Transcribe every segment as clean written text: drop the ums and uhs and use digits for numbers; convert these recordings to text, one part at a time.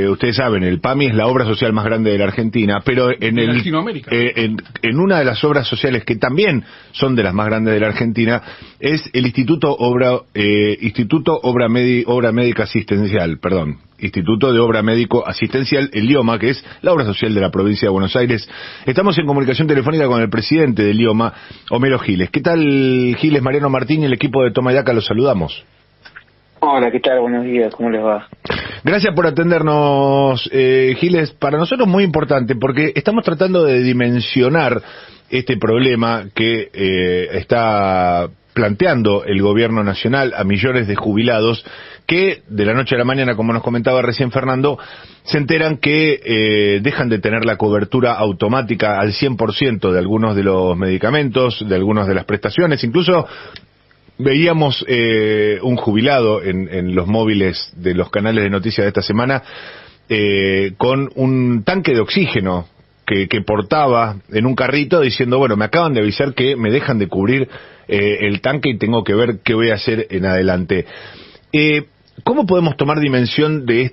ustedes saben, el PAMI es la obra social más grande de la Argentina, pero en Latinoamérica. En una de las obras sociales que también son de las más grandes de la Argentina es el Instituto de Obra Médico Asistencial, el IOMA, que es la obra social de la provincia de Buenos Aires. Estamos en comunicación telefónica con el presidente del IOMA, Homero Giles. ¿Qué tal, Giles? Mariano Martín y el equipo de Toma y Daca los saludamos. Hola, ¿qué tal? Buenos días, ¿cómo les va? Gracias por atendernos, Giles. Para nosotros muy importante, porque estamos tratando de dimensionar este problema que está planteando el gobierno nacional a millones de jubilados que de la noche a la mañana, como nos comentaba recién Fernando, se enteran que dejan de tener la cobertura automática al 100% de algunos de los medicamentos, de algunas de las prestaciones. Incluso veíamos un jubilado en los móviles de los canales de noticias de esta semana con un tanque de oxígeno que portaba en un carrito diciendo, bueno, me acaban de avisar que me dejan de cubrir el tanque y tengo que ver qué voy a hacer en adelante. ¿Cómo podemos tomar dimensión de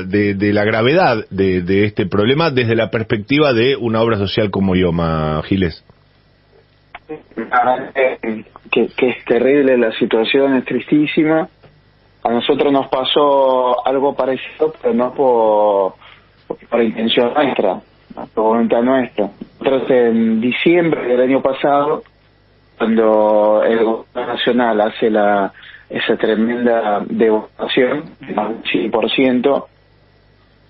de la gravedad de este problema desde la perspectiva de una obra social como IOMA, Giles? Que es terrible la situación, es tristísima. A nosotros nos pasó algo parecido, pero no por intención nuestra, por voluntad nuestra. Nosotros en diciembre del año pasado, cuando el gobierno nacional hace esa tremenda devaluación, más del 100%,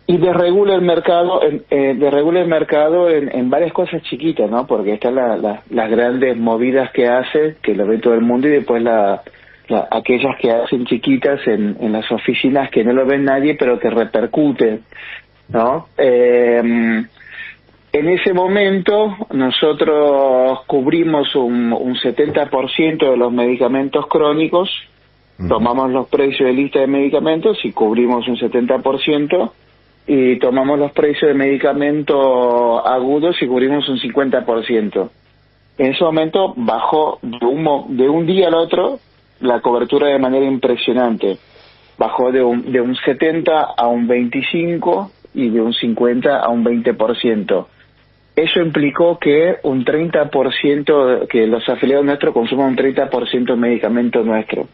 y desregula el mercado, en varias cosas chiquitas, ¿no? Porque están las grandes movidas que hace, que lo ve todo el mundo, y después aquellas que hacen chiquitas en las oficinas que no lo ven nadie, pero que repercuten, ¿no? En ese momento nosotros cubrimos un 70% de los medicamentos crónicos, tomamos los precios de lista de medicamentos y cubrimos un 70%, y tomamos los precios de medicamentos agudos y cubrimos un 50%. En ese momento bajó de un día al otro la cobertura de manera impresionante. Bajó de un 70 a un 25 y de un 50 a un 20%. Eso implicó que un 30%, que los afiliados nuestros consuman un 30% de medicamento nuestro.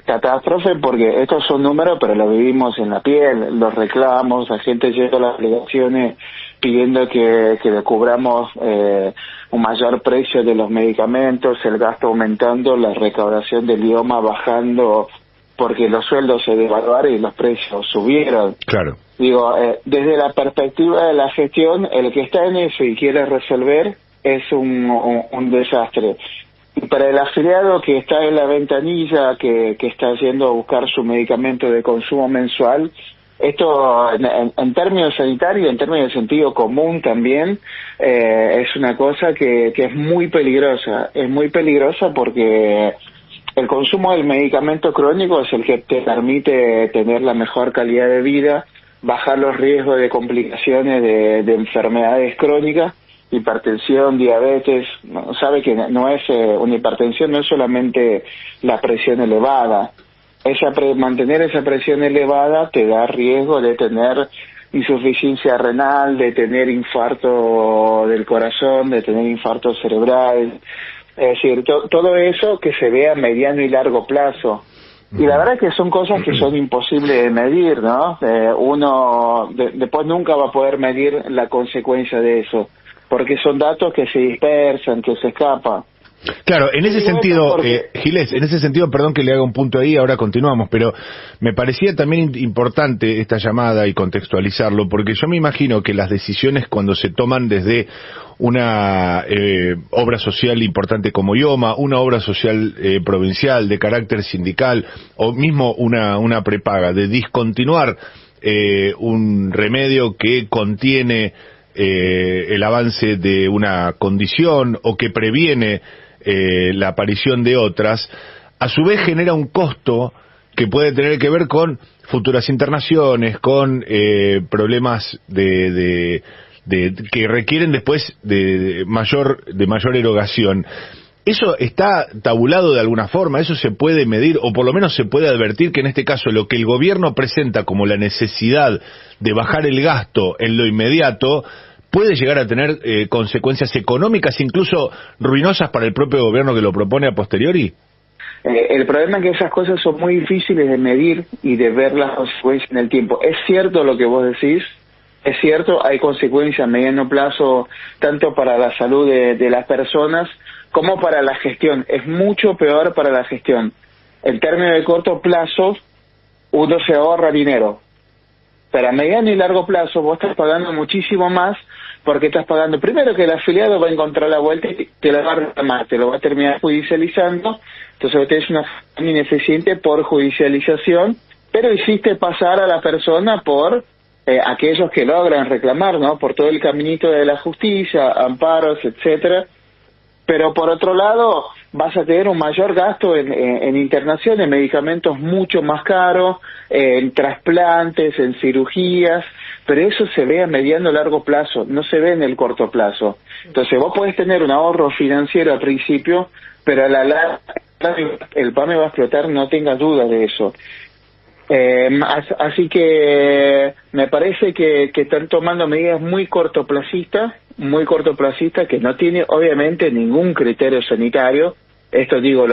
Catástrofe porque estos son números, pero lo vivimos en la piel, los reclamos, la gente llega a las delegaciones pidiendo que le cubramos un mayor precio de los medicamentos, el gasto aumentando, la recaudación del IOMA bajando, porque los sueldos se devaluaron y los precios subieron. Claro. Digo, desde la perspectiva de la gestión, el que está en eso y quiere resolver es un desastre. Y para el afiliado que está en la ventanilla, que está yendo a buscar su medicamento de consumo mensual, esto en términos sanitarios, en términos de sentido común también, es una cosa que es muy peligrosa. Es muy peligrosa porque el consumo del medicamento crónico es el que te permite tener la mejor calidad de vida, bajar los riesgos de complicaciones de enfermedades crónicas, hipertensión, diabetes. Sabe que no es una hipertensión, no es solamente la presión elevada. Mantener esa presión elevada te da riesgo de tener insuficiencia renal, de tener infarto del corazón, de tener infarto cerebral. Es decir, todo eso que se ve a mediano y largo plazo. Y la verdad es que son cosas que son imposibles de medir, ¿no? Uno después nunca va a poder medir la consecuencia de eso, porque son datos que se dispersan, que se escapan. Claro, en ese sentido, Giles, en ese sentido, perdón que le haga un punto ahí, ahora continuamos, pero me parecía también importante esta llamada y contextualizarlo, porque yo me imagino que las decisiones cuando se toman desde una obra social importante como IOMA, una obra social provincial de carácter sindical, o mismo una prepaga, de discontinuar un remedio que contiene el avance de una condición o que previene la aparición de otras, a su vez genera un costo que puede tener que ver con futuras internaciones, con problemas que requieren después de mayor erogación. ¿Eso está tabulado de alguna forma? ¿Eso se puede medir o por lo menos se puede advertir que en este caso lo que el gobierno presenta como la necesidad de bajar el gasto en lo inmediato puede llegar a tener consecuencias económicas, incluso ruinosas para el propio gobierno que lo propone a posteriori? El problema es que esas cosas son muy difíciles de medir y de ver las consecuencias en el tiempo. Es cierto lo que vos decís, es cierto, hay consecuencias a mediano plazo tanto para la salud de las personas como para la gestión. Es mucho peor para la gestión. En términos de corto plazo, uno se ahorra dinero. Pero a mediano y largo plazo vos estás pagando muchísimo más porque estás pagando, primero que el afiliado va a encontrar la vuelta y te la va a reclamar, te lo va a terminar judicializando, entonces vos tenés una gestión ineficiente por judicialización, pero hiciste pasar a la persona por aquellos que logran reclamar, ¿no? Por todo el caminito de la justicia, amparos, etcétera. Pero por otro lado, vas a tener un mayor gasto en internación, en medicamentos mucho más caros, en trasplantes, en cirugías, pero eso se ve a mediano y largo plazo, no se ve en el corto plazo. Entonces vos podés tener un ahorro financiero al principio, pero a la larga el PAMI va a explotar, no tengas duda de eso. Así que me parece que están tomando medidas muy cortoplacistas que no tiene obviamente ningún criterio sanitario. Esto digo,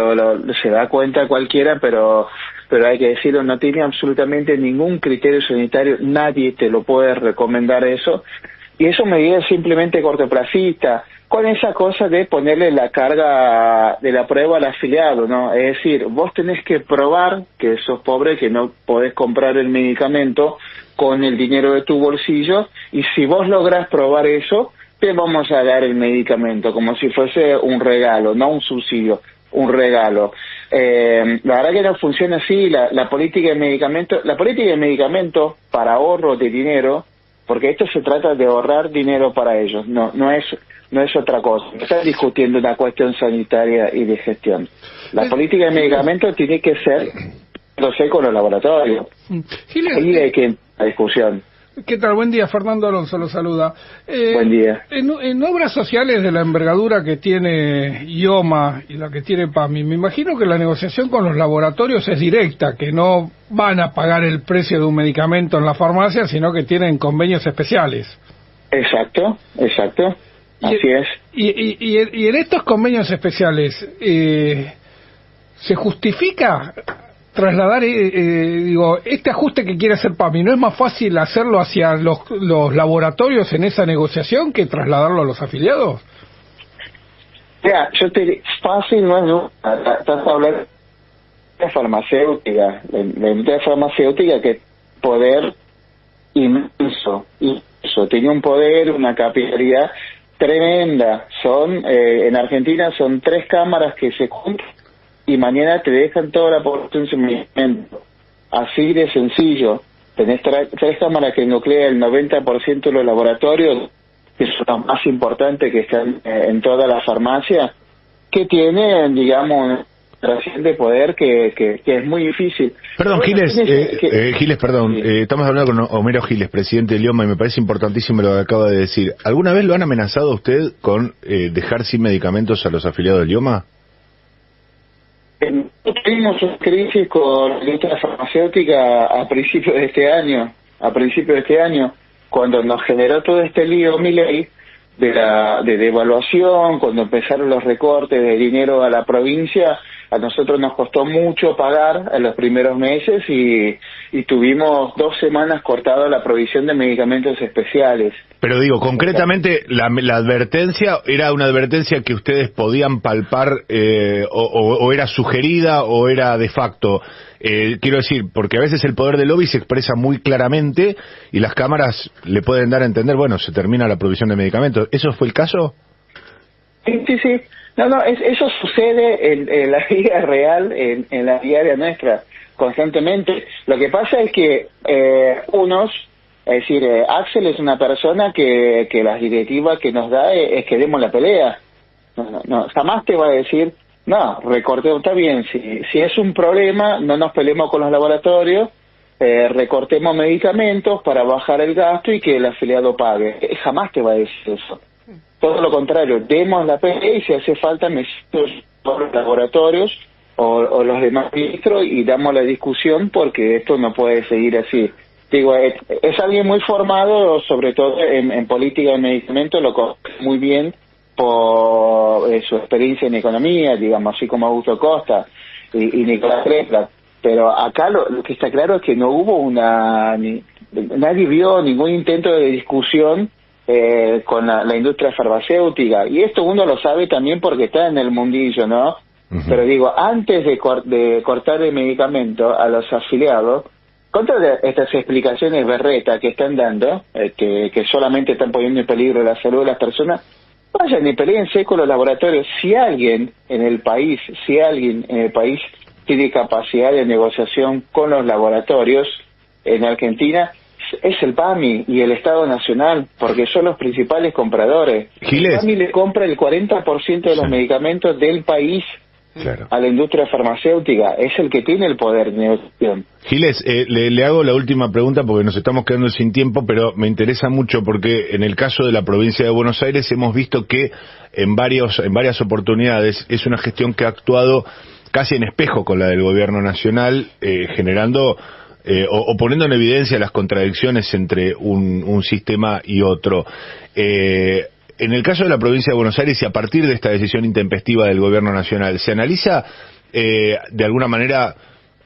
se da cuenta cualquiera, pero hay que decirlo, no tiene absolutamente ningún criterio sanitario, nadie te lo puede recomendar eso, y eso medidas simplemente cortoplacistas, con esa cosa de ponerle la carga de la prueba al afiliado, ¿no? Es decir, vos tenés que probar que sos pobre, que no podés comprar el medicamento con el dinero de tu bolsillo, y si vos lográs probar eso, te vamos a dar el medicamento, como si fuese un regalo, no un subsidio, un regalo. La verdad que no funciona así la política de medicamentos para ahorro de dinero, porque esto se trata de ahorrar dinero para ellos, no es otra cosa. No están discutiendo una cuestión sanitaria y de gestión. La política de medicamentos tiene que ser, no sé, con los laboratorios. Ahí hay que la discusión. ¿Qué tal? Buen día, Fernando Alonso lo saluda. Buen día. En obras sociales de la envergadura que tiene IOMA y la que tiene PAMI, me imagino que la negociación con los laboratorios es directa, que no van a pagar el precio de un medicamento en la farmacia, sino que tienen convenios especiales. Exacto. Así es. Y en estos convenios especiales, ¿se justifica trasladar, este ajuste que quiere hacer PAMI? ¿No es más fácil hacerlo hacia los laboratorios en esa negociación que trasladarlo a los afiliados? Mira, fácil no es, ¿no? Estás hablando de farmacéutica, la industria farmacéutica, que poder inmenso, tiene un poder, una capilaridad tremenda. En Argentina son 3 cámaras que se juntan y mañana te dejan toda la población sin medicamento. Así de sencillo. Tenés 3 cámaras que nuclean el 90% de los laboratorios, que son los más importantes que están en toda la farmacia, que tienen, digamos, relación de poder que es muy difícil. Perdón, Giles, estamos hablando con Homero Giles, presidente de IOMA, y me parece importantísimo lo que acaba de decir. ¿Alguna vez lo han amenazado a usted con dejar sin medicamentos a los afiliados de IOMA? Tuvimos una crisis con la industria farmacéutica a principios de este año, cuando nos generó todo este lío Milei de devaluación, cuando empezaron los recortes de dinero a la provincia. A nosotros nos costó mucho pagar en los primeros meses y tuvimos 2 semanas cortada la provisión de medicamentos especiales. Pero digo, concretamente, la advertencia, ¿era una advertencia que ustedes podían palpar o era sugerida o era de facto? Quiero decir, porque a veces el poder del lobby se expresa muy claramente y las cámaras le pueden dar a entender, bueno, se termina la provisión de medicamentos. ¿Eso fue el caso? Sí. No, eso sucede en la vida real, en la diaria nuestra, constantemente. Lo que pasa es que Axel es una persona que las directivas que nos da es que demos la pelea. No, jamás te va a decir, no, recortemos, está bien, si es un problema, no nos peleemos con los laboratorios, recortemos medicamentos para bajar el gasto y que el afiliado pague. Jamás te va a decir eso. todo lo contrario, demos la pelea y si hace falta todos los laboratorios o los demás ministros y damos la discusión porque esto no puede seguir así. Digo, es alguien muy formado, sobre todo en política de medicamentos, lo conoce muy bien por su experiencia en economía, digamos, así como Augusto Costa y Nicolás Krepla. Pero acá lo que está claro es que no hubo nadie vio ningún intento de discusión con la industria farmacéutica. Y esto uno lo sabe también porque está en el mundillo, ¿no? Uh-huh. Pero digo, antes de cortar el medicamento a los afiliados, contra estas explicaciones berreta que están dando, que solamente están poniendo en peligro la salud de las personas, vayan y peleense con los laboratorios. Si alguien en el país tiene capacidad de negociación con los laboratorios en Argentina, es el PAMI y el Estado Nacional, porque son los principales compradores. Giles. El PAMI le compra el 40% de los medicamentos del país. Claro. A la industria farmacéutica, es el que tiene el poder de negociación. Giles, le hago la última pregunta porque nos estamos quedando sin tiempo, pero me interesa mucho porque en el caso de la provincia de Buenos Aires hemos visto que en varias oportunidades es una gestión que ha actuado casi en espejo con la del gobierno nacional, generando o poniendo en evidencia las contradicciones entre un sistema y otro. En el caso de la provincia de Buenos Aires y a partir de esta decisión intempestiva del gobierno nacional, ¿se analiza de alguna manera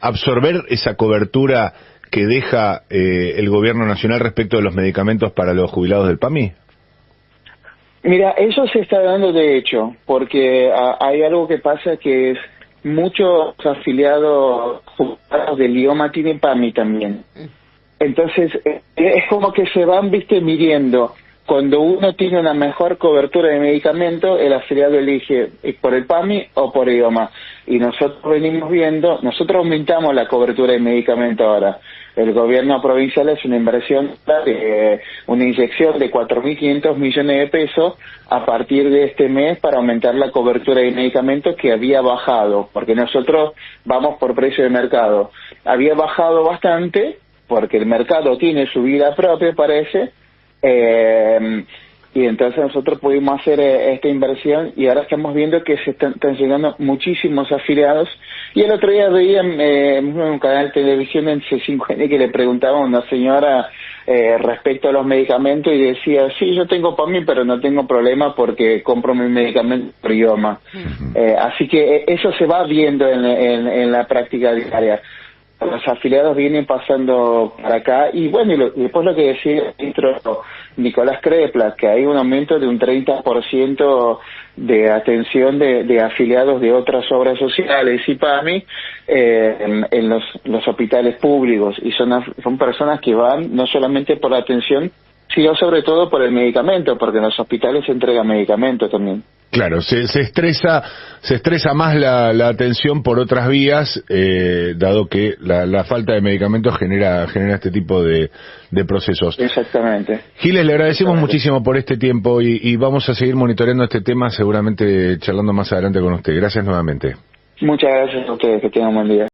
absorber esa cobertura que deja el gobierno nacional respecto de los medicamentos para los jubilados del PAMI? Mira, eso se está dando de hecho, porque hay algo que pasa que es muchos afiliados jubilados del IOMA tienen PAMI también. Entonces, es como que se van, midiendo. Cuando uno tiene una mejor cobertura de medicamento, el afiliado elige por el PAMI o por IOMA. Y nosotros venimos viendo, nosotros aumentamos la cobertura de medicamento ahora. El gobierno provincial es una inversión, una inyección de 4.500 millones de pesos a partir de este mes para aumentar la cobertura de medicamentos que había bajado, porque nosotros vamos por precio de mercado. Había bajado bastante porque el mercado tiene su vida propia, parece. Y entonces nosotros pudimos hacer esta inversión y ahora estamos viendo que se están llegando muchísimos afiliados. Y el otro día veía en un canal de televisión en C5N que le preguntaba a una señora respecto a los medicamentos y decía, sí, yo tengo PAMI pero no tengo problema porque compro mi medicamento por IOMA. Así que eso se va viendo en la práctica diaria. Los afiliados vienen pasando para acá y bueno, y después lo que decía el ministro Nicolás Krepla, que hay un aumento de un 30% de atención de afiliados de otras obras sociales y PAMI en los hospitales públicos, y son personas que van no solamente por la atención, sino sobre todo por el medicamento, porque en los hospitales se entrega medicamento también. Claro, se estresa más la atención por otras vías, dado que la falta de medicamentos genera este tipo de procesos. Exactamente. Giles, le agradecemos muchísimo por este tiempo y vamos a seguir monitoreando este tema, seguramente charlando más adelante con usted. Gracias nuevamente. Muchas gracias a ustedes, que tengan un buen día.